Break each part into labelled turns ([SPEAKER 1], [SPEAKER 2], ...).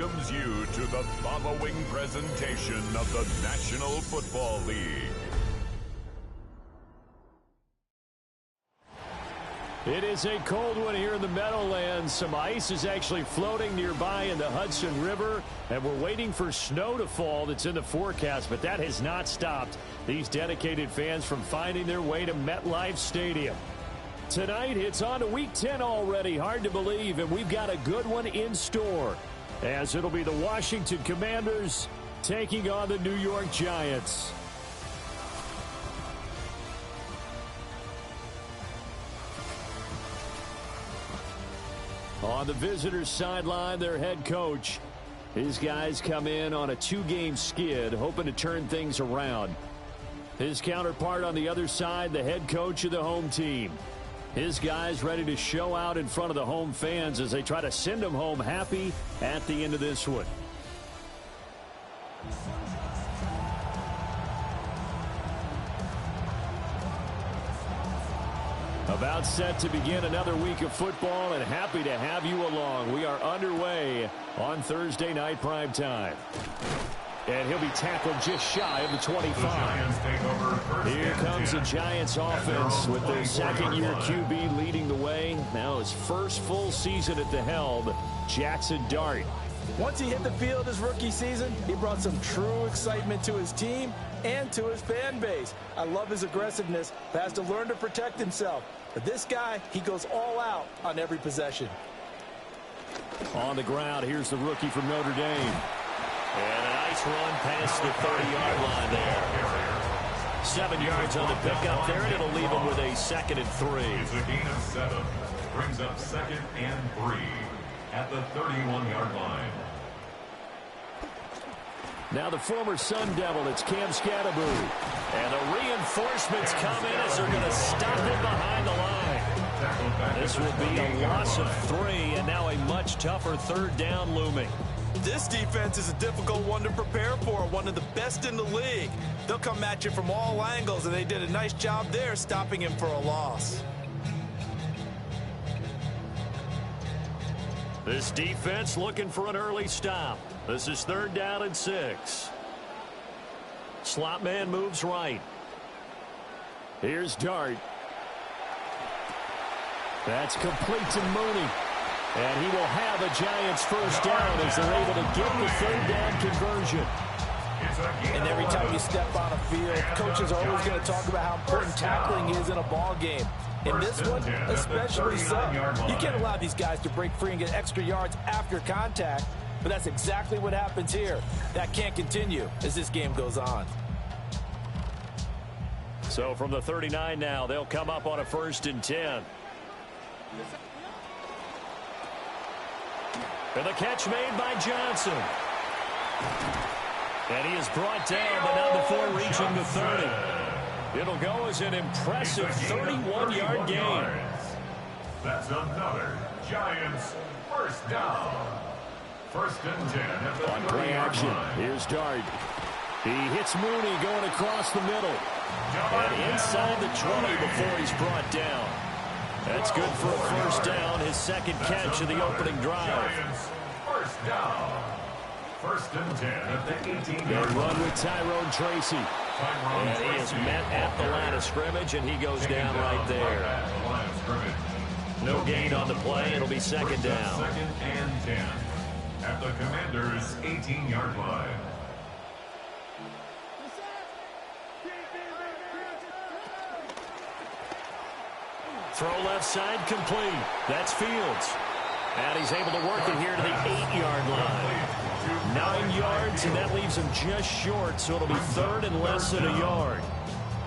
[SPEAKER 1] welcomes you to the following presentation of the National Football League.
[SPEAKER 2] It is a cold one here in the Meadowlands. Some ice is actually floating nearby in the Hudson River, and we're waiting for snow to fall that's in the forecast, but that has not stopped these dedicated fans from finding their way to MetLife Stadium. Tonight, it's on to Week 10 already. Hard to believe, and we've got a good one in store, as it'll be the Washington Commanders taking on the New York Giants. On the visitors' sideline, their head coach. His guys come in on a 2-game skid, hoping to turn things around. His counterpart on the other side, the head coach of the home team. His guys ready to show out in front of the home fans as they try to send them home happy at the end of this one. About set to begin another week of football, and happy to have you along. We are underway on Thursday night primetime. And he'll be tackled just shy of the 25. Here comes the Giants offense with their second-year QB leading the way. Now his first full season at the helm, Jackson Dart.
[SPEAKER 3] Once he hit the field his rookie season, he brought some true excitement to his team and to his fan base. I love his aggressiveness, but has to learn to protect himself. But this guy, he goes all out on every possession.
[SPEAKER 2] On the ground, here's the rookie from Notre Dame. And a nice run past the 30-yard line there. 7 yards on the pickup there, and it'll leave him with a 2nd and 3.
[SPEAKER 1] It's a gain of 7. Brings up 2nd and 3 at the 31-yard line.
[SPEAKER 2] Now the former Sun Devil, it's Cam Scatterbury. And the reinforcements come in as they're going to stop him behind the line. This will be a loss of 3, and now a much tougher 3rd down looming.
[SPEAKER 3] This defense is a difficult one to prepare for, one of the best in the league. They'll come at you from all angles, and they did a nice job there stopping him for a loss.
[SPEAKER 2] This defense looking for an early stop. This is 3rd down and 6. Slot man moves right. Here's Dart. That's complete to Mooney. And he will have a Giants first down as they're able to get the 3rd down conversion.
[SPEAKER 3] And every time you step on a field, coaches are always going to talk about how important tackling is in a ball game. In this one, especially so. You can't allow these guys to break free and get extra yards after contact, but that's exactly what happens here. That can't continue as this game goes on.
[SPEAKER 2] So from the 39 now, they'll come up on a 1st and 10. And the catch made by Johnson. And he is brought down, but not before reaching the 30. It'll go as an impressive 31-yard gain.
[SPEAKER 1] That's another Giants first down. 1st and 10 at the
[SPEAKER 2] on play action. Here's Dart. He hits Mooney going across the middle. And inside the 20 before he's brought down. That's good for a 1st down, his 2nd catch of the opening drive.
[SPEAKER 1] First down. 1st and 10 at the 18-yard
[SPEAKER 2] line. Run with Tyrone Tracy. And he is met at the line of scrimmage, and he goes down right there. No gain on the play. It'll be 2nd down.
[SPEAKER 1] 2nd and 10 at the Commanders' 18-yard line.
[SPEAKER 2] Throw left side complete. That's Fields. And he's able to work it here to the 8-yard line. 9 yards, and that leaves him just short, so it'll be 3rd and less than a yard.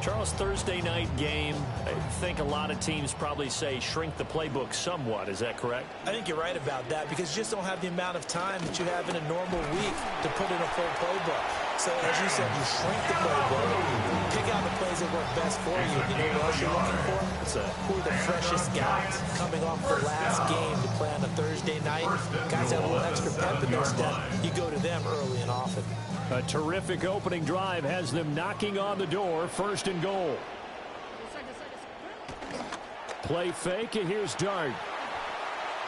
[SPEAKER 2] Charles, Thursday night game, I think a lot of teams probably say shrink the playbook somewhat. Is that correct?
[SPEAKER 3] I think you're right about that because you just don't have the amount of time that you have in a normal week to put in a full playbook. So, as you said, you shrink the playbook, pick out the plays that work best for you. You know what else you're looking for? Who are the freshest guys coming off the last game to play on a Thursday night? Guys have a little extra pep in their step. You go to them early and often.
[SPEAKER 2] A terrific opening drive has them knocking on the door. 1st and goal. Play fake, and here's Dart.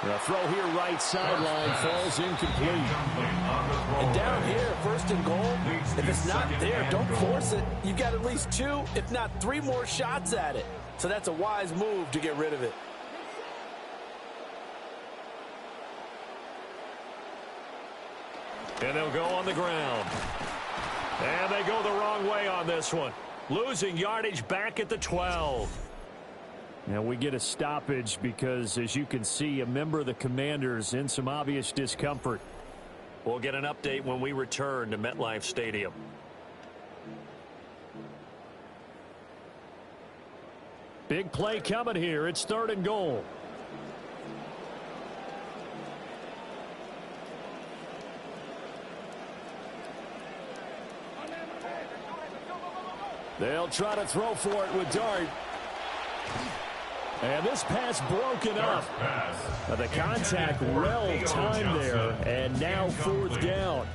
[SPEAKER 2] The throw here right sideline falls incomplete.
[SPEAKER 3] And down here, 1st and goal, if it's not there, don't force it. You've got at least 2, if not 3 more shots at it. So that's a wise move to get rid of it.
[SPEAKER 2] And they'll go on the ground. And they go the wrong way on this one. Losing yardage back at the 12. Now we get a stoppage because, as you can see, a member of the Commanders in some obvious discomfort. We'll get an update when we return to MetLife Stadium. Big play coming here. It's 3rd and goal. They'll try to throw for it with Dart. And this pass broken up. The contact well timed there, and now 4th down.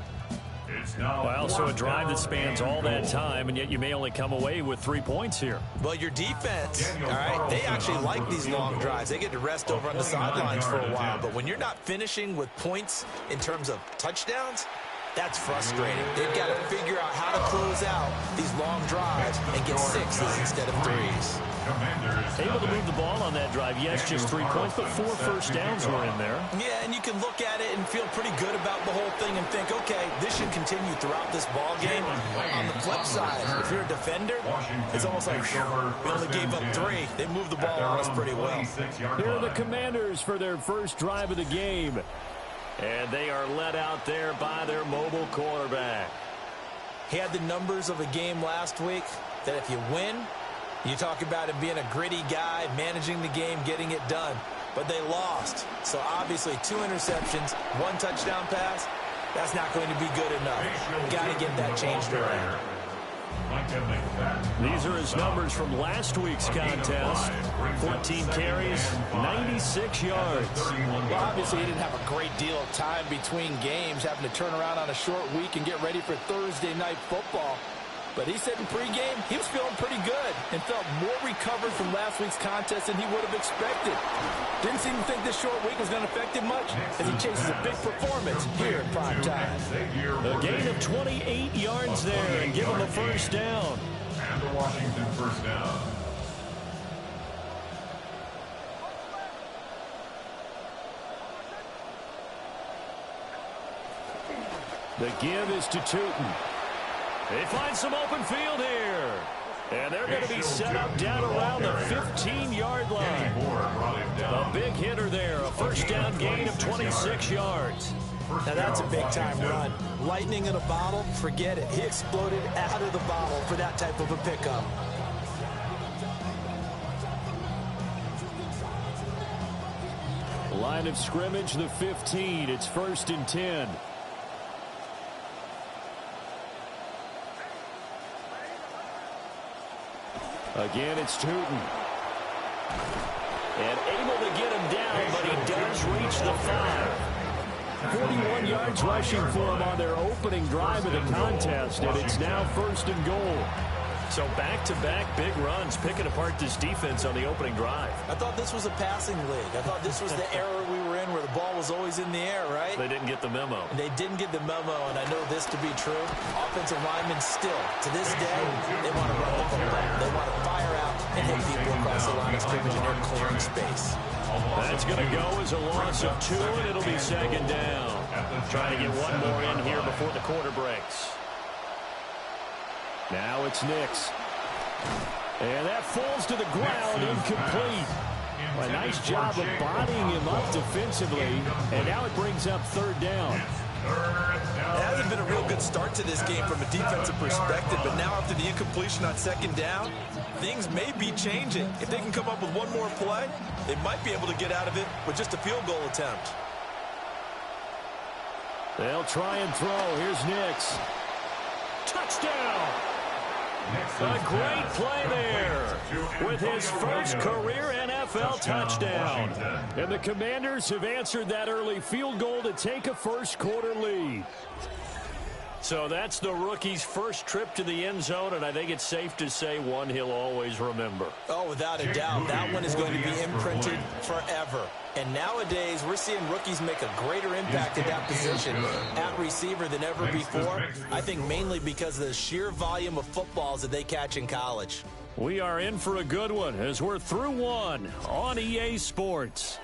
[SPEAKER 2] Well, so a drive that spans all that time, and yet you may only come away with 3 points here.
[SPEAKER 3] Well, your defense, all right, they actually like these long drives. They get to rest over on the sidelines for a while. But when you're not finishing with points in terms of touchdowns, that's frustrating. They've got to figure out how to close out these long drives and get 6s instead of 3s.
[SPEAKER 2] Able to move the ball on that drive. Yes, just 3 points, but 4 first downs were in there.
[SPEAKER 3] Yeah, and you can look at it and feel pretty good about the whole thing and think, okay, this should continue throughout this ball game. On the flip side, if you're a defender, it's almost like, we only gave up 3. They moved the ball on us pretty well.
[SPEAKER 2] Here are the Commanders for their first drive of the game. And they are led out there by their mobile quarterback.
[SPEAKER 3] He had the numbers of a game last week that if you win, you talk about him being a gritty guy, managing the game, getting it done. But they lost. So obviously 2 interceptions, 1 touchdown pass, that's not going to be good enough. Got to get that changed around.
[SPEAKER 2] These are his numbers from last week's contest. 14 carries, 96 yards.
[SPEAKER 3] Well, obviously he didn't have a great deal of time between games, having to turn around on a short week and get ready for Thursday night football. But he said in pregame he was feeling pretty good and felt more recovered from last week's contest than he would have expected. Didn't seem to think this short week was going to affect him much as he chases a big performance here in prime time.
[SPEAKER 2] A gain of 28 yards there and give him a first down.
[SPEAKER 1] And the Washington first down.
[SPEAKER 2] The give is to Tootin. They find some open field here. And they're going to be set up down around the 15-yard line. A big hitter there. A first down gain of 26 yards.
[SPEAKER 3] Now that's a big-time run. Lightning in a bottle, forget it. He exploded out of the bottle for that type of a pickup.
[SPEAKER 2] Line of scrimmage, the 15. It's 1st and 10. Again, it's Tootin. And able to get him down, but he does reach the 5. 41 yards rushing for him on their opening drive of the contest, and it's now 1st and goal. So back-to-back big runs, picking apart this defense on the opening drive.
[SPEAKER 3] I thought this was a passing league. I thought this was the era we were in where the ball was always in the air, right?
[SPEAKER 2] They didn't get the memo.
[SPEAKER 3] And they didn't get the memo, and I know this to be true. Offensive linemen still, to this day, they want to run the football. They want to fire out and hit people across the line of scrimmage, and they're clearing space.
[SPEAKER 2] That's going to go as a loss of 2, and it'll be 2nd down. Trying to get one more in here before the quarter breaks. Now it's Nix. And that falls to the ground, incomplete. A nice job of bodying him up defensively, and now it brings up 3rd down.
[SPEAKER 3] It hasn't been a real good start to this game from a defensive perspective, but now after the incompletion on 2nd down, things may be changing. If they can come up with one more play, they might be able to get out of it with just a field goal attempt.
[SPEAKER 2] They'll try and throw. Here's Nix. Touchdown! A great play there with his first career NFL touchdown. And the Commanders have answered that early field goal to take a first quarter lead. So that's the rookie's first trip to the end zone, and I think it's safe to say one he'll always remember.
[SPEAKER 3] Oh, without a doubt. That one is going to be imprinted forever. And nowadays, we're seeing rookies make a greater impact at that position at receiver than ever before. I think mainly because of the sheer volume of footballs that they catch in college.
[SPEAKER 2] We are in for a good one as we're through one on EA Sports.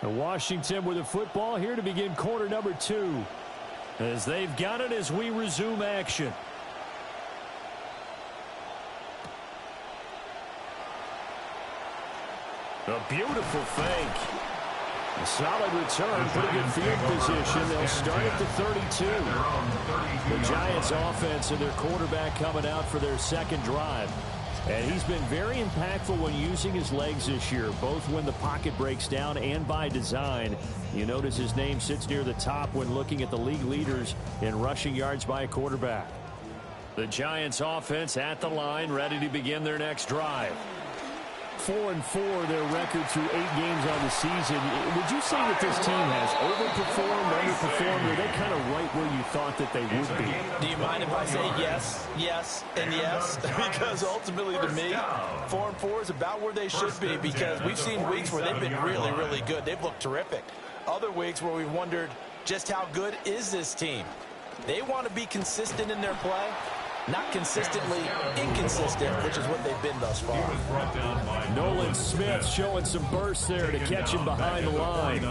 [SPEAKER 2] Washington with the football here to begin quarter number 2. As they've got it as we resume action. A beautiful fake. A solid return, pretty good field position. They'll start at the 32. The Giants offense and their quarterback coming out for their second drive. And he's been very impactful when using his legs this year, both when the pocket breaks down and by design. You notice his name sits near the top when looking at the league leaders in rushing yards by a quarterback. The Giants offense at the line, ready to begin their next drive. 4-4 their record through 8 games on the season. Would you say that this team has overperformed, underperformed, or they kind of right where you thought that they would be?
[SPEAKER 3] Do you mind if I say yes, yes, and yes? Because ultimately to me, 4-4 is about where they should be, because we've seen weeks where they've been really, really good. They've looked terrific. Other weeks where we've wondered just how good is this team. They want to be consistent in their play. Not consistently inconsistent, which is what they've been thus far.
[SPEAKER 2] Nolan Smith showing some burst there to catch him behind the line.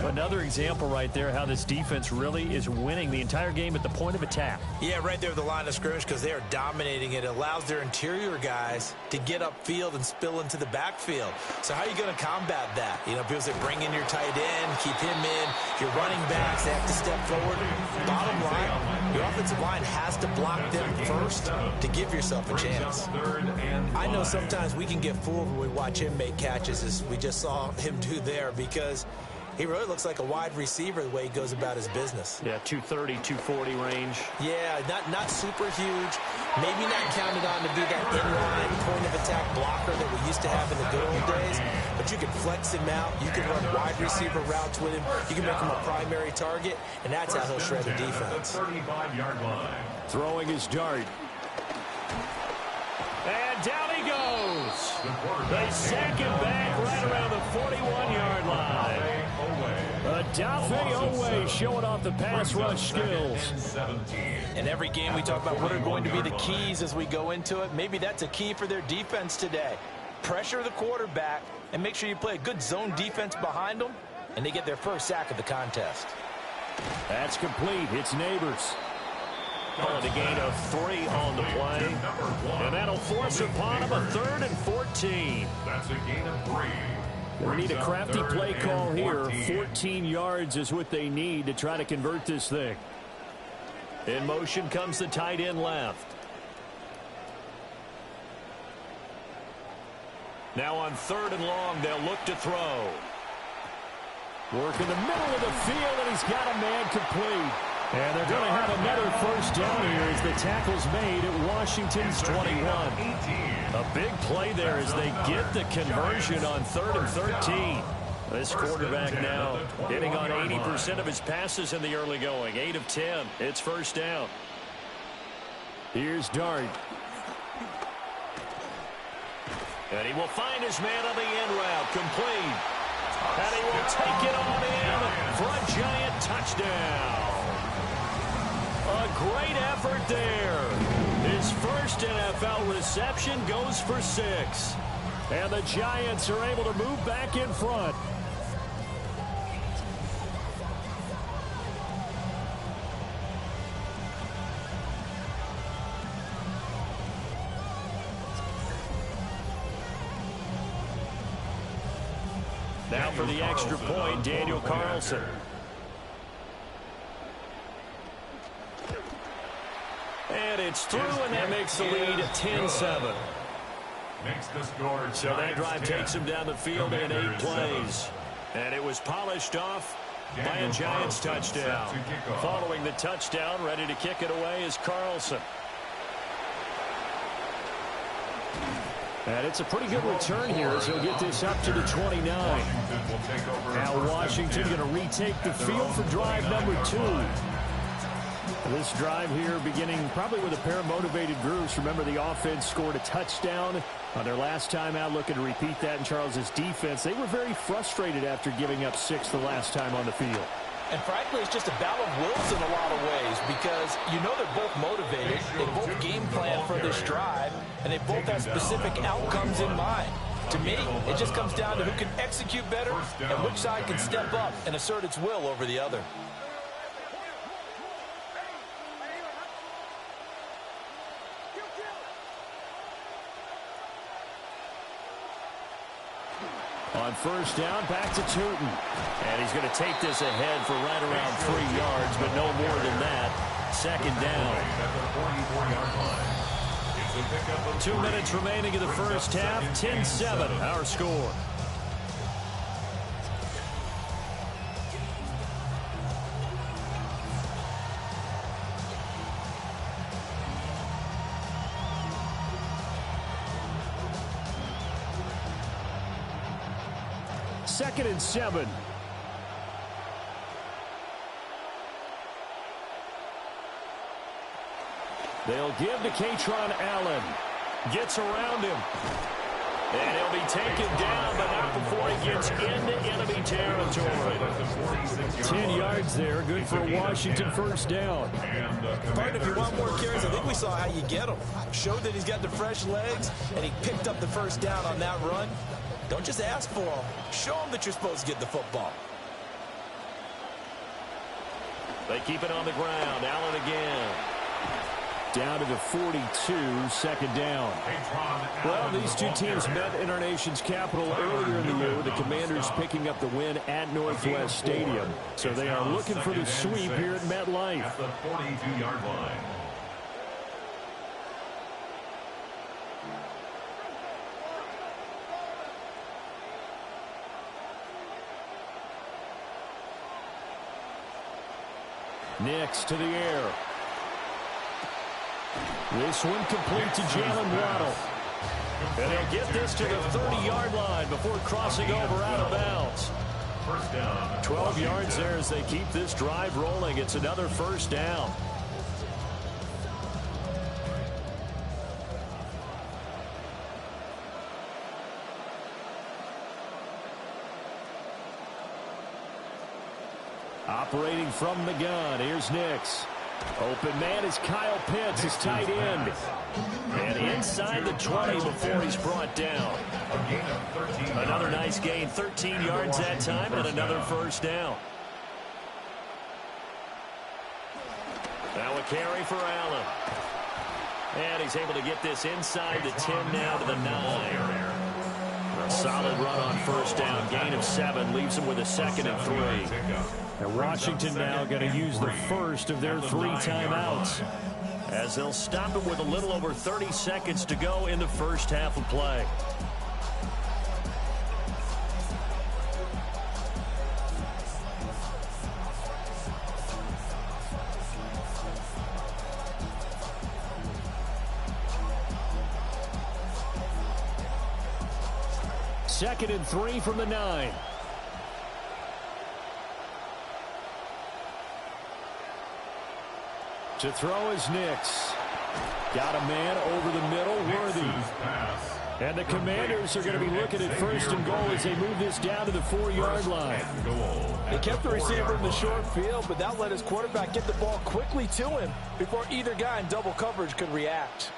[SPEAKER 2] Another example right there how this defense really is winning the entire game at the point of attack.
[SPEAKER 3] Yeah, right there at the line of scrimmage, because they are dominating it. It allows their interior guys to get upfield and spill into the backfield. So how are you going to combat that? You know, people say bring in your tight end, keep him in. Your running backs, they have to step forward. Bottom line, your offensive line has to block them first to give yourself a chance. I know sometimes we can get fooled when we watch him make catches, as we just saw him do there, because he really looks like a wide receiver the way he goes about his business.
[SPEAKER 2] Yeah, 230, 240 range.
[SPEAKER 3] Yeah, not super huge. Maybe not counted on to be that inline point-of-attack blocker that we used to have in the good old days. But you can flex him out. You can run wide receiver routes with him. You can make him a primary target, and that's how he'll shred the defense.
[SPEAKER 1] 35-yard line.
[SPEAKER 2] Throwing his dart. And down he goes. They sack him back right around the 41-yard line. Odafe Oweh showing off the pass rush skills.
[SPEAKER 3] In every game we talk about what are going to be the keys as we go into it. Maybe that's a key for their defense today. Pressure the quarterback and make sure you play a good zone defense behind them, and they get their first sack of the contest.
[SPEAKER 2] That's complete. It's Neighbors. Calling a gain of 3 on the play. And that'll force upon him a 3rd and 14.
[SPEAKER 1] That's a gain of 3.
[SPEAKER 2] We need a crafty play call here. 14 yards is what they need to try to convert this thing. In motion comes the tight end left. Now on 3rd and long, they'll look to throw. Work in the middle of the field, and he's got a man complete. And they're going to have another first down here as the tackle's made at Washington's 21. A big play there as they get the conversion on 3rd and 13. This quarterback now hitting on 80% of his passes in the early going. 8 of 10. It's first down. Here's Dart. And he will find his man on the end route. Complete. And he will take it on in for a Giant touchdown. A great effort there. His first NFL reception goes for 6. And the Giants are able to move back in front. Now for the extra point, Daniel Carlson. And it's through, and that makes the lead 10-7. So that drive takes him down the field in 8 plays. And it was polished off by a Giants touchdown. Following the touchdown, ready to kick it away is Carlson. And it's a pretty good return here as he'll get this up to the 29. Now Washington going to retake the field for drive number 2. This drive here beginning probably with a pair of motivated groups. Remember, the offense scored a touchdown on their last time out, looking to repeat that in Charles's defense. They were very frustrated after giving up 6 the last time on the field.
[SPEAKER 3] And frankly, it's just a battle of wills in a lot of ways because you know they're both motivated, they both game plan for this drive, and they both have specific outcomes in mind. To me, it just comes down to who can execute better and which side can step up and assert its will over the other.
[SPEAKER 2] On first down, back to Tootin. And he's going to take this ahead for right around 3 yards, but no more than that. Second down. 2 minutes remaining in the first half. 10-7, our score. Second and 7. They'll give to Katron Allen. Gets around him. And he'll be taken down, but not before he gets into enemy territory. 10 yards there. Good for a Washington first down.
[SPEAKER 3] Pardon, if you want more carries, I think we saw how you get him. Showed that he's got the fresh legs, and he picked up the first down on that run. Don't just ask for him. Show him that you're supposed to get the football.
[SPEAKER 2] They keep it on the ground. Allen again. Down to the 42, second down. Well, these two teams met in our nation's capital earlier in the year with the Commanders picking up the win at Northwest Stadium. So they are looking for the sweep here at MetLife.
[SPEAKER 1] At the 42-yard line.
[SPEAKER 2] Nix to the air. This one complete to Jalen Waddle. And they'll get this to the 30-yard line before crossing over out of bounds.
[SPEAKER 1] First down.
[SPEAKER 2] 12 yards there as they keep this drive rolling. It's another first down. Operating from the gun, here's Nix. Open man is Kyle Pitts, his tight end. And inside the 20 before he's brought down. Another nice gain, 13 yards that time, and another first down. Now a carry for Allen. And he's able to get this inside the 10 now to the 9. A solid run on first down. Gain of 7 leaves him with a 2nd and 3. And Washington now going to use the first of their 3 timeouts as they'll stop him with a little over 30 seconds to go in the first half of play. Second and 3 from the 9. To throw is Nix. Got a man over the middle, Worthy. And the Commanders are going to be looking at first and goal as they move this down to the 4-yard line.
[SPEAKER 3] They kept the receiver in the short field, but that let his quarterback get the ball quickly to him before either guy in double coverage could react.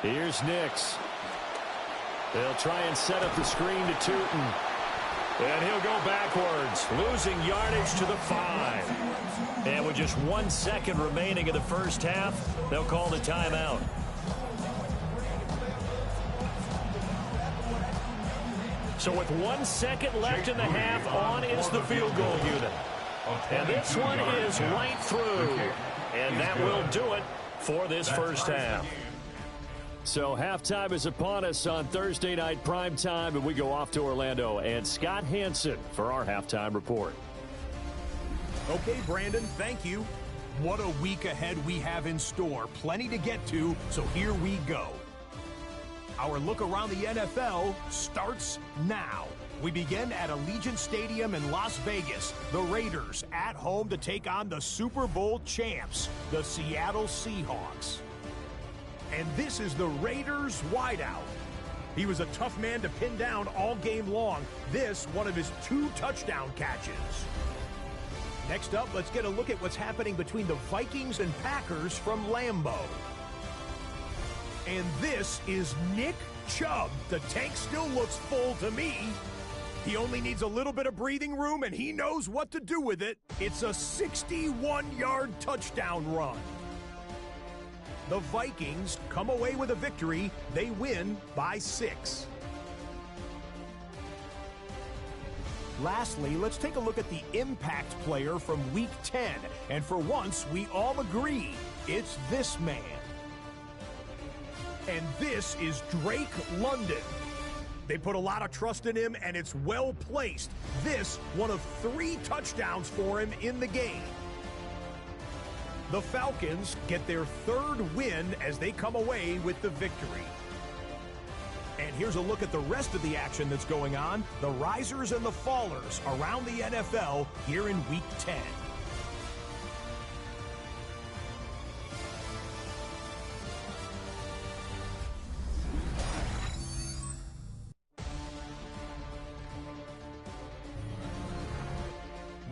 [SPEAKER 2] Here's Nix. They'll try and set up the screen to Tootin. And he'll go backwards, losing yardage to the 5. And with just 1 second remaining in the first half, they'll call the timeout. So with 1 second left in the half, on is the field goal unit. And this one is right through. And that will do it for this first half. So halftime is upon us on Thursday night primetime, and we go off to Orlando. And Scott Hansen for our halftime report.
[SPEAKER 4] Okay, Brandon, thank you. What a week ahead we have in store. Plenty to get to, so here we go. Our look around the NFL starts now. We begin at Allegiant Stadium in Las Vegas. The Raiders at home to take on the Super Bowl champs, the Seattle Seahawks. And this is the Raiders wideout. He was a tough man to pin down all game long. This, one of his 2 touchdown catches. Next up, let's get a look at what's happening between the Vikings and Packers from Lambeau. And this is Nick Chubb. The tank still looks full to me. He only needs a little bit of breathing room, and he knows what to do with it. It's a 61-yard touchdown run. The Vikings come away with a victory. They win by 6. Lastly, let's take a look at the impact player from Week 10. And for once, we all agree it's this man. And this is Drake London. They put a lot of trust in him, and it's well placed. This, one of 3 touchdowns for him in the game. The Falcons get their 3rd win as they come away with the victory. And here's a look at the rest of the action that's going on. The risers and the fallers around the NFL here in Week 10.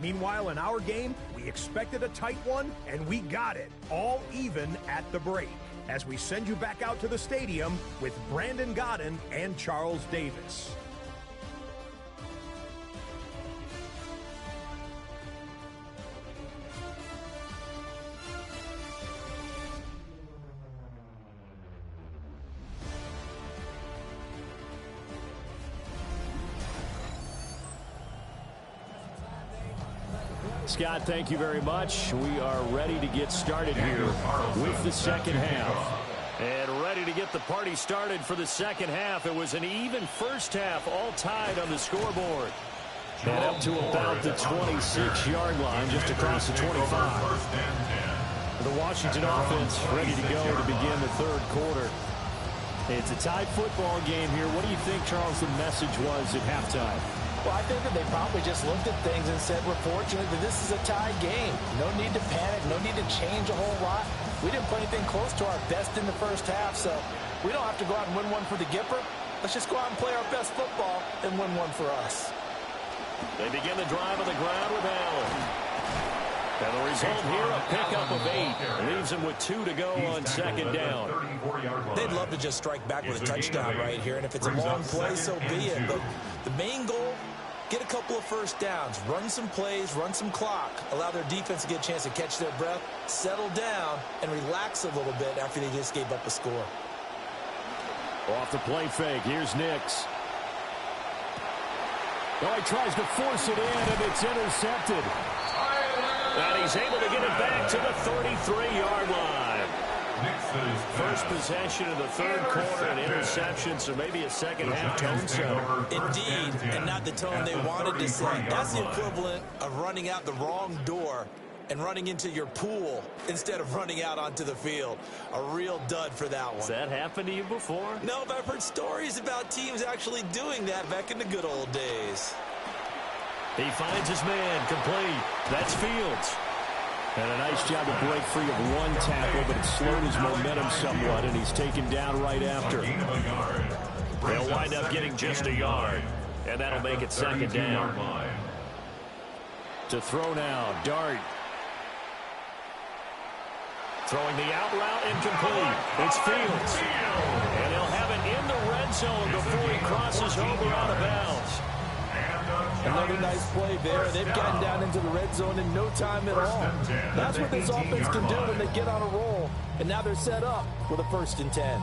[SPEAKER 4] Meanwhile, in our game, we expected a tight one, and we got it, all even at the break, as we send you back out to the stadium with Brandon Godden and Charles Davis.
[SPEAKER 2] Scott, thank you very much. We are ready to get started here with the second half. And ready to get the party started for the second half. It was an even first half, all tied on the scoreboard. And up to about the 26-yard line, just across the 25. The Washington offense ready to go to begin the third quarter. It's a tied football game here. What do you think, Charles, the message was at halftime?
[SPEAKER 3] Well, I think that they probably just looked at things and said, we're fortunate that this is a tie game. No need to panic, no need to change a whole lot. We didn't play anything close to our best in the first half, so we don't have to go out and win one for the Gipper. Let's just go out and play our best football and win one for us.
[SPEAKER 2] They begin the drive on the ground with Allen. And the result here, a pickup of 8. Leaves them with 2 to go on second down.
[SPEAKER 3] They'd love to just strike back with a touchdown right here, and if it's a long play, so be it. But the main goal, get a couple of first downs, run some plays, run some clock, allow their defense to get a chance to catch their breath, settle down, and relax a little bit after they just gave up a score.
[SPEAKER 2] Off the play fake, here's Nix. Oh, he tries to force it in, and it's intercepted. And he's able to get it back to the 33-yard line. First possession of the third quarter, an interception, so maybe a second-half tone setter.
[SPEAKER 3] Indeed, and not the tone they wanted to set. That's the equivalent of running out the wrong door and running into your pool instead of running out onto the field. A real dud for that one.
[SPEAKER 2] Has that happened to you before?
[SPEAKER 3] No, but I've heard stories about teams actually doing that back in the good old days.
[SPEAKER 2] He finds his man, complete. That's Fields. And a nice job to break free of one tackle, but it slowed his momentum somewhat, and he's taken down right after. They'll wind up getting just a yard, and that'll make it second down. To throw now, Dart. Throwing the out route, incomplete. It's Fields. And he'll have it in the red zone before he crosses over out of bounds.
[SPEAKER 3] Another nice play there. They've gotten down into the red zone in no time at all. That's what this offense can do when they get on a roll. And now they're set up with a 1st and 10.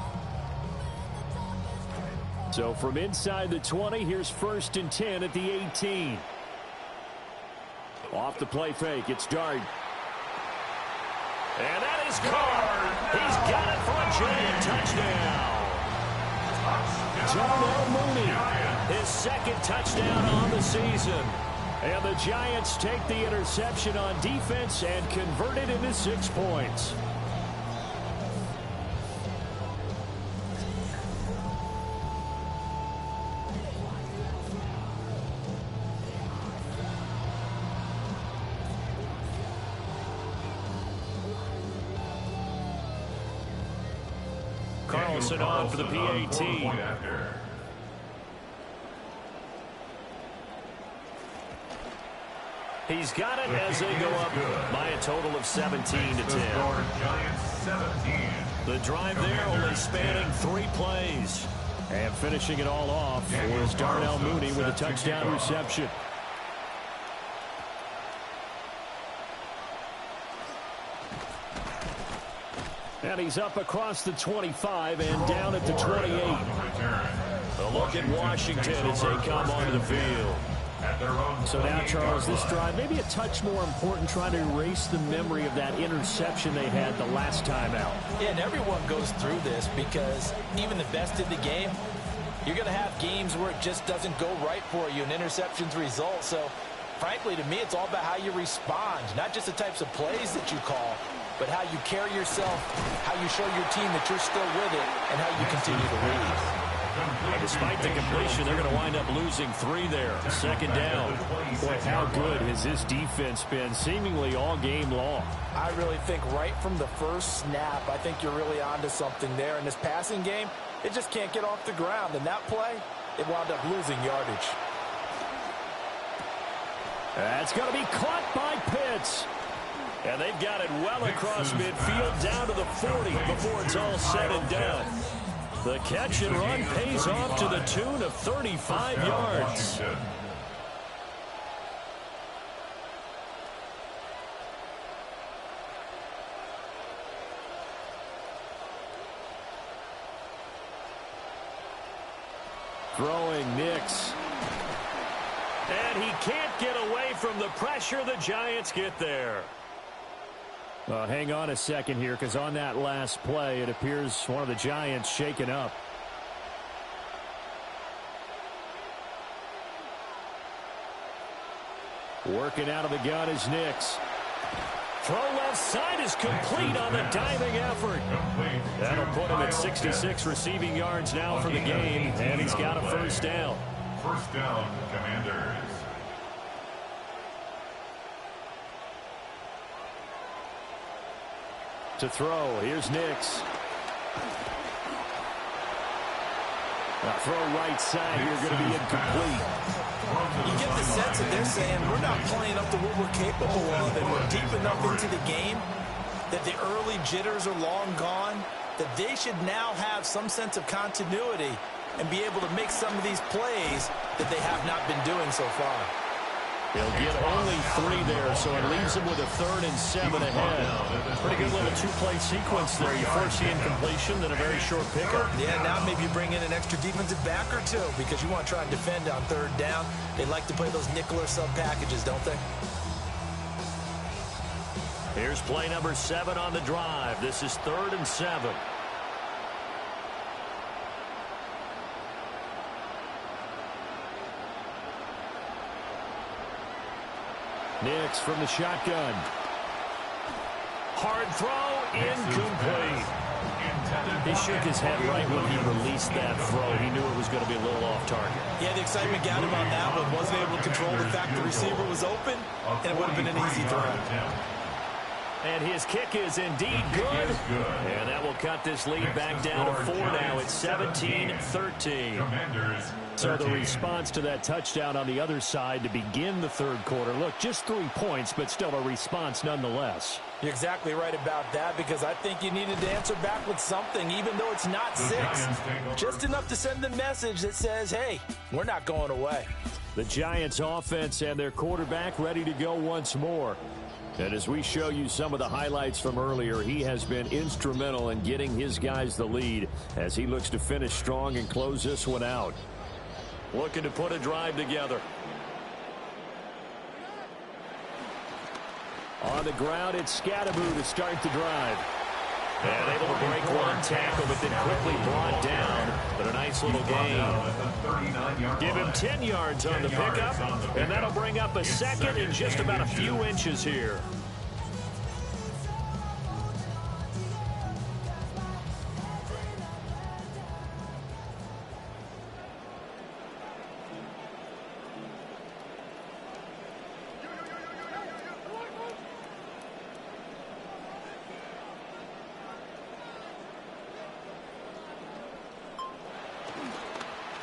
[SPEAKER 2] So from inside the 20, here's 1st and 10 at the 18. Off the play fake, it's Dart. And that is Carr. He's got it for a giant touchdown. Darnell Mooney, his 2nd touchdown on the season. And the Giants take the interception on defense and convert it into 6 points. Carlson on for the PAT. He's got it as they go up by a total of 17 to 10. The drive there only spanning 3 plays. And finishing it all off was Darnell Mooney with a touchdown reception. And he's up across the 25 and down at the 28. A look at Washington as they come onto the field. So now, Charles, this drive maybe a touch more important, trying to erase the memory of that interception they had the last time out.
[SPEAKER 3] Yeah, and everyone goes through this because even the best in the game, you're going to have games where it just doesn't go right for you and interceptions result. So, frankly, to me, it's all about how you respond, not just the types of plays that you call, but how you carry yourself, how you show your team that you're still with it, and how you continue to lead.
[SPEAKER 2] And despite the completion, they're going to wind up losing 3 there. 2nd down. Boy, how good has this defense been seemingly all game long?
[SPEAKER 3] I really think right from the first snap, I think you're really onto something there. In this passing game, it just can't get off the ground. And that play, it wound up losing yardage.
[SPEAKER 2] That's going to be caught by Pitts. And they've got it well across midfield down to the 40 before it's all said and done. The catch and run pays off to the tune of 35 yards. Throwing Nix. And he can't get away from the pressure. The Giants get there. Hang on a second here, because on that last play, it appears one of the Giants shaken up. Working out of the gun is Nix. Throw left side is complete on the diving effort. That'll put him at 66 receiving yards now for the game, and he's got a 1st down.
[SPEAKER 1] 1st down, Commanders.
[SPEAKER 2] To throw, here's Nix. Now throw right side here, going to be incomplete.
[SPEAKER 3] You get the sense that they're saying we're not playing up to what we're capable of, and we're deep enough into the game that the early jitters are long gone, that they should now have some sense of continuity and be able to make some of these plays that they have not been doing so far.
[SPEAKER 2] They'll get only 3 there, so it leaves them with a 3rd and 7 ahead. Pretty good little 2-play sequence there. You first the incompletion, then a very short pickup.
[SPEAKER 3] Yeah, now maybe you bring in an extra defensive back or 2 because you want to try and defend on 3rd down. They like to play those nickel or sub packages, don't they?
[SPEAKER 2] Here's play number 7 on the drive. This is 3rd and 7. Nix from the shotgun. Hard throw, incomplete. He shook his head right when he released that throw. He knew it was going to be a little off target.
[SPEAKER 3] Yeah, the excitement got him on that one. Wasn't able to control the fact the receiver was open, and it would have been an easy throw.
[SPEAKER 2] And his kick is indeed good. And that will cut this lead back down to 4 now. It's 17-13. So the response to that touchdown on the other side to begin the third quarter. Look, just 3 points, but still a response nonetheless.
[SPEAKER 3] You're exactly right about that, because I think you needed to answer back with something, even though it's not 6. Just enough to send the message that says, hey, we're not going away.
[SPEAKER 2] The Giants offense and their quarterback ready to go once more. And as we show you some of the highlights from earlier, he has been instrumental in getting his guys the lead as he looks to finish strong and close this one out. Looking to put a drive together. On the ground, it's Scadaboo to start the drive. And able to break one tackle, but then quickly brought down. But a nice little gain. Give him 10 yards on the pickup, and that'll bring up a second in just about a few inches here.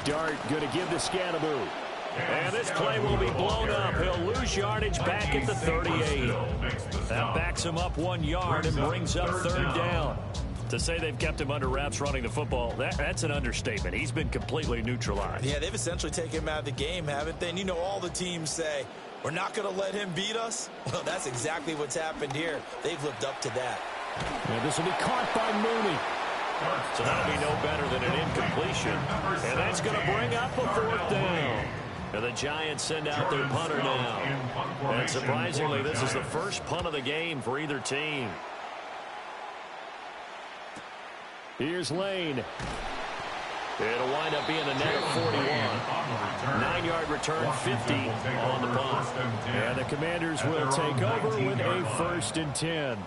[SPEAKER 2] Dart going to give to Scadaboo. And this play will be blown up. He'll lose yardage back at the 38. That backs him up 1 yard and brings up third down. To say they've kept him under wraps running the football, that's an understatement. He's been completely neutralized.
[SPEAKER 3] Yeah, they've essentially taken him out of the game, haven't they? And you know, all the teams say, we're not going to let him beat us. Well, that's exactly what's happened here. They've lived up to that.
[SPEAKER 2] And this will be caught by Mooney. So that'll be no better than an incompletion. And that's going to bring up a fourth down. And the Giants send out their punter now. And surprisingly, this is the first punt of the game for either team. Here's Lane. It'll wind up being a net of 41. 9-yard return, 50 on the punt. And the Commanders will take over with a 1st and 10.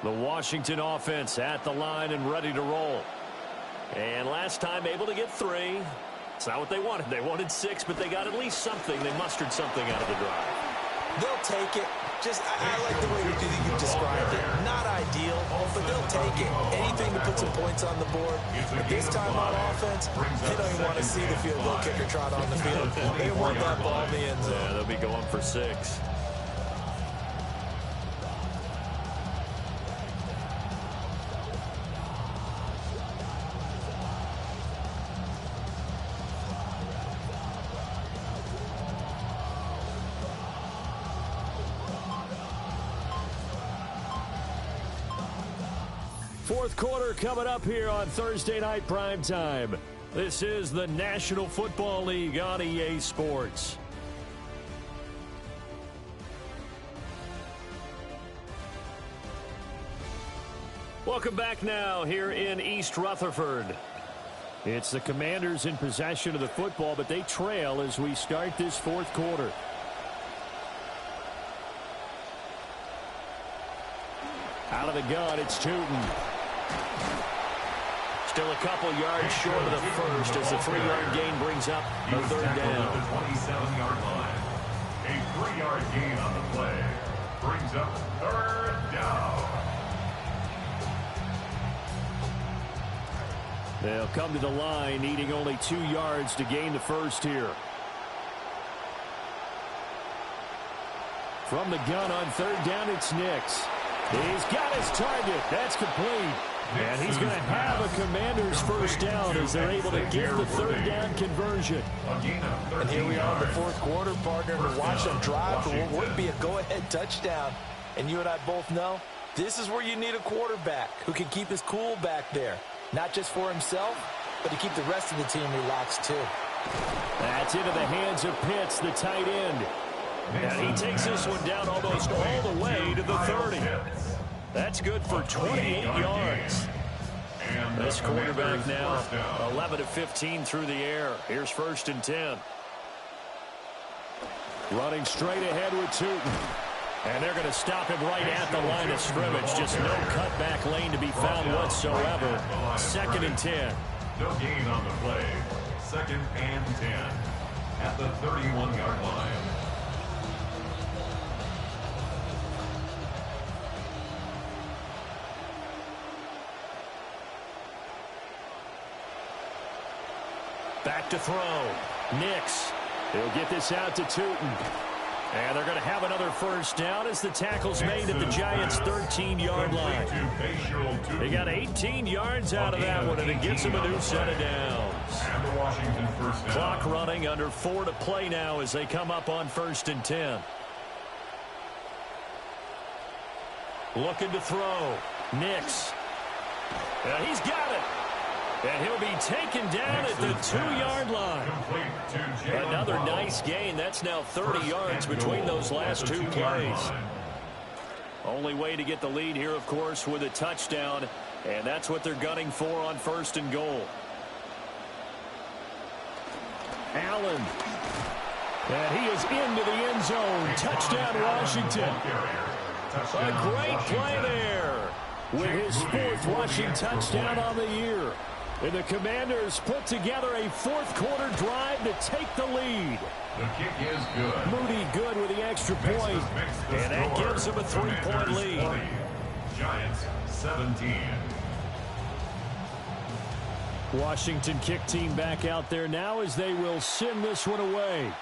[SPEAKER 2] The Washington offense at the line and ready to roll. And last time able to get 3. It's not what they wanted. They wanted 6, but they got at least something. They mustered something out of the drive.
[SPEAKER 3] They'll take it. I like the way you described it. Not ideal, but they'll take it. Anything to put some points on the board. But this time on offense, they don't even want to see the field goal kicker trot on the field. They want that ball in the end zone.
[SPEAKER 2] Yeah, they'll be going for 6. Fourth quarter coming up here on Thursday Night Primetime. This is the National Football League on EA Sports. Welcome back now here in East Rutherford. It's the Commanders in possession of the football, but they trail as we start this fourth quarter. Out of the gun, it's Tootin. Still a couple yards short of the first as the 3-yard gain brings up a third down.
[SPEAKER 1] The 27-yard line. A 3-yard gain on the play brings up third down.
[SPEAKER 2] They'll come to the line, needing only 2 yards to gain the first here. From the gun on third down, it's Nix. He's got his target. That's complete. And he's going to have a Commander's first down as they're able to get the third down conversion.
[SPEAKER 3] And here we are in the fourth quarter, partner, to watch them drive for what would be a go-ahead touchdown. And you and I both know this is where you need a quarterback who can keep his cool back there. Not just for himself, but to keep the rest of the team relaxed too.
[SPEAKER 2] That's into the hands of Pitts, the tight end. And he takes this one down almost all the way to the 30. That's good for 28 yards. This quarterback now 11 of 15 through the air. Here's 1st and 10. Running straight ahead with Tootin. And they're going to stop him right at the line of scrimmage. Just no cutback lane to be found whatsoever. 2nd and 10.
[SPEAKER 1] No gain on the play. 2nd and 10 at the 31-yard line.
[SPEAKER 2] Back to throw. Nix. He'll get this out to Tootin. And they're going to have another first down as the tackle's made at the Giants' 13-yard line. They got 18 yards out of that one, and it gets them a new set of downs.
[SPEAKER 1] And the Washington first down.
[SPEAKER 2] Clock running, under 4 to play now as they come up on 1st and 10. Looking to throw. Nix. And he's got it. And he'll be taken down at the 2-yard line. Another nice gain. That's now 30 yards between those last 2 plays. Only way to get the lead here, of course, with a touchdown. And that's what they're gunning for on 1st and goal. Allen. And he is into the end zone. Touchdown, Washington. A great play there with his 4th rushing touchdown on the year. And the Commanders put together a 4th-quarter drive to take the lead.
[SPEAKER 1] The kick is good.
[SPEAKER 2] Moody good with the extra point. And that gives them a 3-point lead.
[SPEAKER 1] 20, Giants 17.
[SPEAKER 2] Washington kick team back out there now as they will send this one away.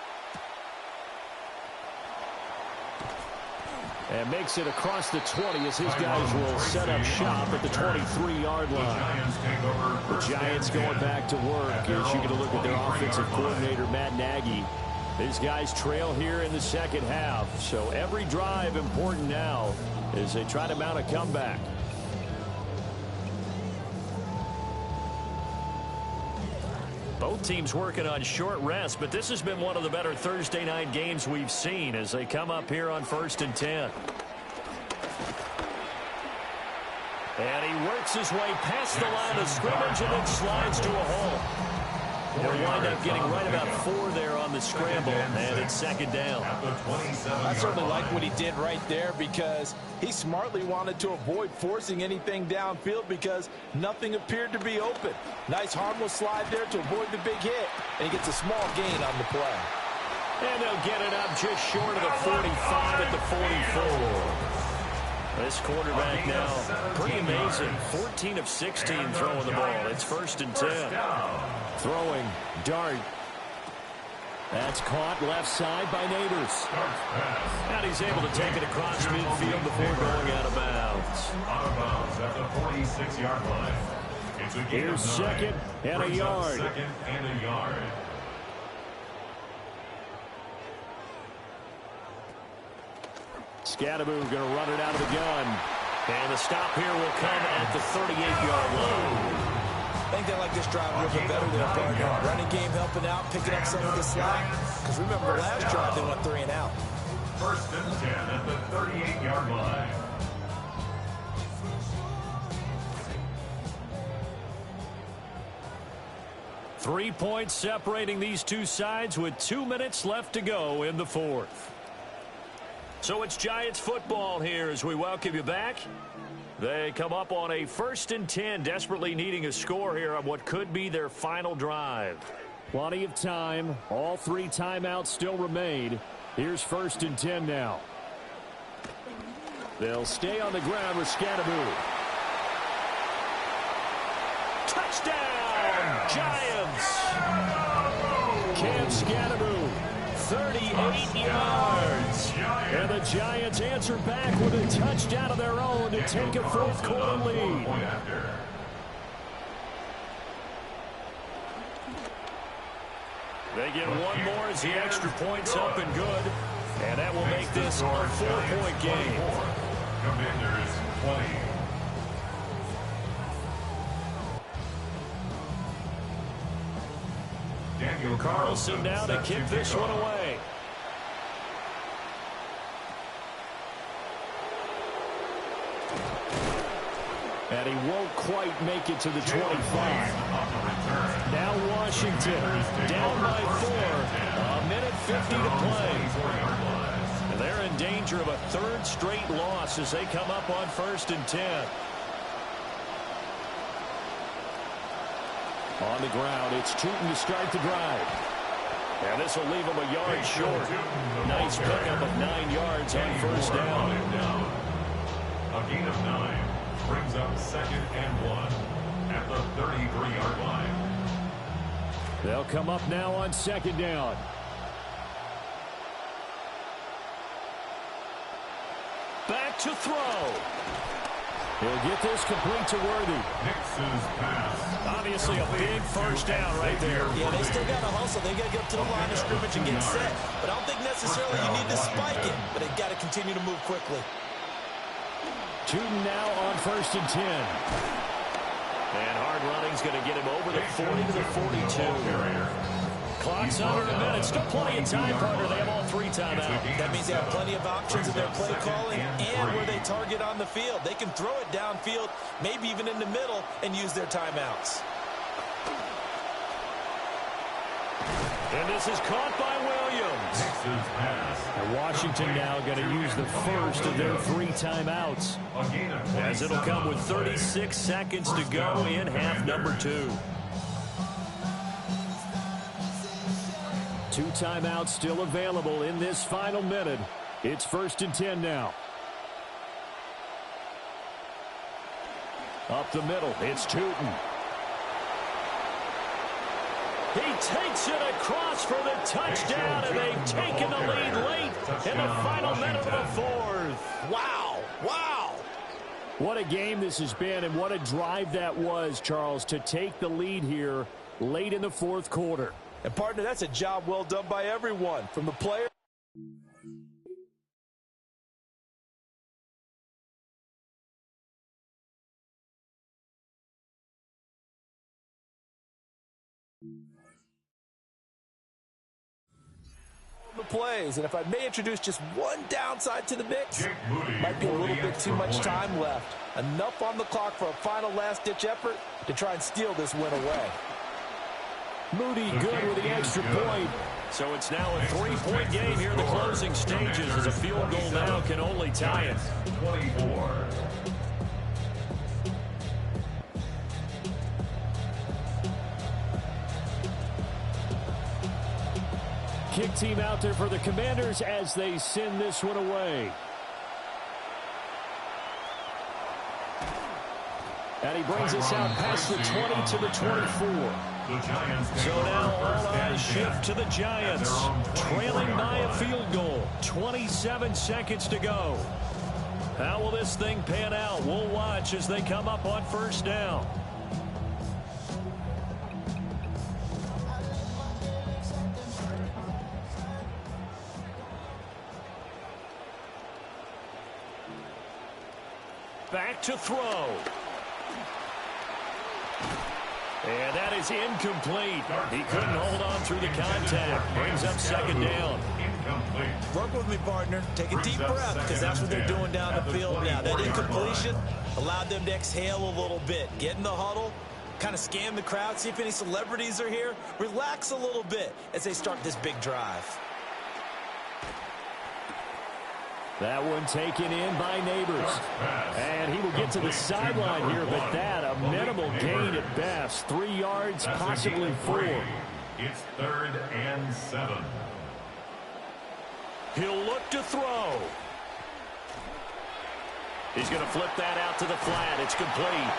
[SPEAKER 2] And makes it across the 20 as his guys will set up shop at the 23-yard line. The Giants going back to work as you get a look at their offensive coordinator, Matt Nagy. These guys trail here in the 2nd half. So every drive important now as they try to mount a comeback. Both teams working on short rest, but this has been one of the better Thursday night games we've seen as they come up here on 1st and 10. And he works his way past the line of scrimmage and then slides to a hole. They'll wind up getting right about 4 there on the scramble, and it's 2nd down.
[SPEAKER 3] I certainly like what he did right there because he smartly wanted to avoid forcing anything downfield because nothing appeared to be open. Nice harmless slide there to avoid the big hit, and he gets a small gain on the play.
[SPEAKER 2] And they'll get it up just short of the 45 at the 44. This quarterback now, pretty amazing. 14 of 16 throwing the ball. It's 1st and 10. Throwing, dart. That's caught left side by Neighbors. And he's able to take it across midfield before going out of bounds.
[SPEAKER 1] Out of bounds at the 46-yard line. It's a gain
[SPEAKER 2] Here's
[SPEAKER 1] of 9.
[SPEAKER 2] 2nd and a yard.
[SPEAKER 1] 2nd and a yard.
[SPEAKER 2] Scadaboo going to run it out of the gun. And the stop here will come at the 38-yard line.
[SPEAKER 3] I think they like this drive a little bit better than a partner. Running game helping out, picking up some of the slack. Because remember, last drive they went 3 and out.
[SPEAKER 1] 1st and 10 at the 38-yard line.
[SPEAKER 2] Three points separating these two sides with 2 minutes left to go in the 4th. So it's Giants football here as we welcome you back. They come up on a 1st and 10, desperately needing a score here on what could be their final drive. Plenty of time. All 3 timeouts still remain. Here's 1st and 10 now. They'll stay on the ground with Scadaboo. Touchdown, Giants! Cam Scadaboo, 38 yards. And the Giants answer back with a touchdown of their own to take a 4th-quarter lead. They get one more as the extra point's up and good. And that will make this a 4-point game.
[SPEAKER 1] Commanders 20. Daniel
[SPEAKER 2] Carlson now to kick this one away. And he won't quite make it to the 25. Now Washington down by 4. A minute 50 to play. They're in danger of a third straight loss as they come up on 1st and 10. On the ground, it's Tootin to start the drive. And this will leave him a yard short. Nice pickup of 9 yards on 1st down.
[SPEAKER 1] A gain of 9 brings up 2nd and 1 at the 33-yard line.
[SPEAKER 2] They'll come up now on 2nd down. Back to throw. He'll get this complete to Worthy.
[SPEAKER 1] Nix's pass.
[SPEAKER 2] Obviously a big 1st down right there.
[SPEAKER 3] Yeah, they still got to hustle. They got to get up to the line of scrimmage and get set. But I don't think necessarily you need to spike it. But they got to continue to move quickly.
[SPEAKER 2] Tootin now on 1st and 10. And hard running's going to get him over the 40 to the 42. Clock's under a minute. Still plenty of time, partner. They have all 3 timeouts.
[SPEAKER 3] That means they have plenty of options in their play calling and where they target on the field. They can throw it downfield, maybe even in the middle, and use their timeouts.
[SPEAKER 2] And this is caught by Williams. And Washington now going to use the first of their 3 timeouts, as it'll come with 36 seconds to go in half number 2. 2 timeouts still available in this final minute. It's 1st and 10 now. Up the middle, it's Tootin. He takes it across for the touchdown, and they've taken the lead late in the final minute of the 4th.
[SPEAKER 3] Wow, wow.
[SPEAKER 2] What a game this has been, and what a drive that was, Charles, to take the lead here late in the 4th quarter.
[SPEAKER 3] And, partner, that's a job well done by everyone, from the player. The plays, and if I may introduce just one downside to the mix, might be a little bit too much time left. Enough on the clock for a final last-ditch effort to try and steal this win away.
[SPEAKER 2] Moody good with the extra point. So it's now a 3-point game here in the closing stages, as a field goal now can only tie it.
[SPEAKER 1] 24.
[SPEAKER 2] Kick team out there for the Commanders as they send this one away. And he brings us out past the 20 to the 24. So now all eyes shift to the Giants, trailing by a field goal. 27 seconds to go. How will this thing pan out? We'll watch as they come up on 1st down. Back to throw. And that is incomplete. He couldn't hold on through the contact. Brings up 2nd down.
[SPEAKER 3] Work with me, partner. Take a deep breath, because that's what they're doing down the field now. That incompletion allowed them to exhale a little bit. Get in the huddle, kind of scan the crowd, see if any celebrities are here. Relax a little bit as they start this big drive.
[SPEAKER 2] That one taken in by Neighbors. And he will get to the sideline here, but that a minimal gain at best. 3 yards, possibly 4.
[SPEAKER 1] It's 3rd and 7.
[SPEAKER 2] He'll look to throw. He's going to flip that out to the flat. It's complete.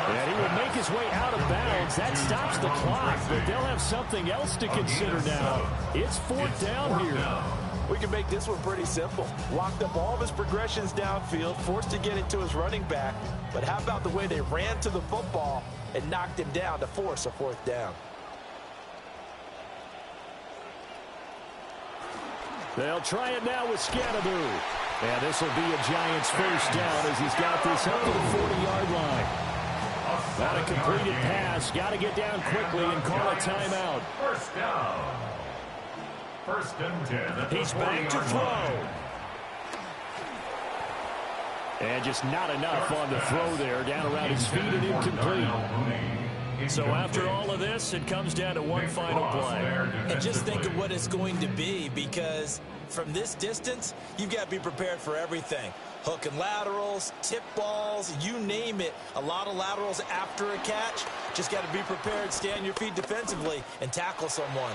[SPEAKER 2] And he will make his way out of bounds. That stops the clock, but they'll have something else to consider now. It's 4th down here.
[SPEAKER 3] We can make this one pretty simple. Locked up all of his progressions downfield, forced to get it to his running back. But how about the way they ran to the football and knocked him down to force a 4th down?
[SPEAKER 2] They'll try it now with Scannaboo. And this will be a Giants 1st down as he's got this up to the 40-yard line. Not a completed pass. Got to get down quickly and call a timeout.
[SPEAKER 1] 1st down. 1st and 10.
[SPEAKER 2] He's back to throw. And just not enough on the throw there. Down around his feet and incomplete. So after all of this, it comes down to one final play.
[SPEAKER 3] And just think of what it's going to be, because from this distance, you've got to be prepared for everything. Hook and laterals, tip balls, you name it. A lot of laterals after a catch. Just got to be prepared, stay on your feet defensively, and tackle someone.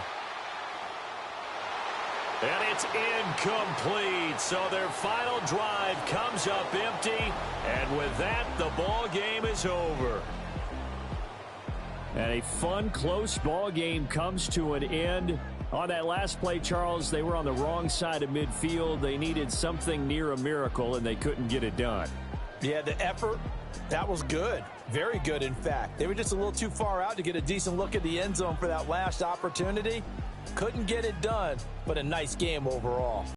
[SPEAKER 2] And it's incomplete. So their final drive comes up empty. And with that, the ball game is over. And a fun, close ball game comes to an end. On that last play, Charles, they were on the wrong side of midfield. They needed something near a miracle, and they couldn't get it done.
[SPEAKER 3] Yeah, the effort, that was good. Very good, in fact. They were just a little too far out to get a decent look at the end zone for that last opportunity. Couldn't get it done, but a nice game overall.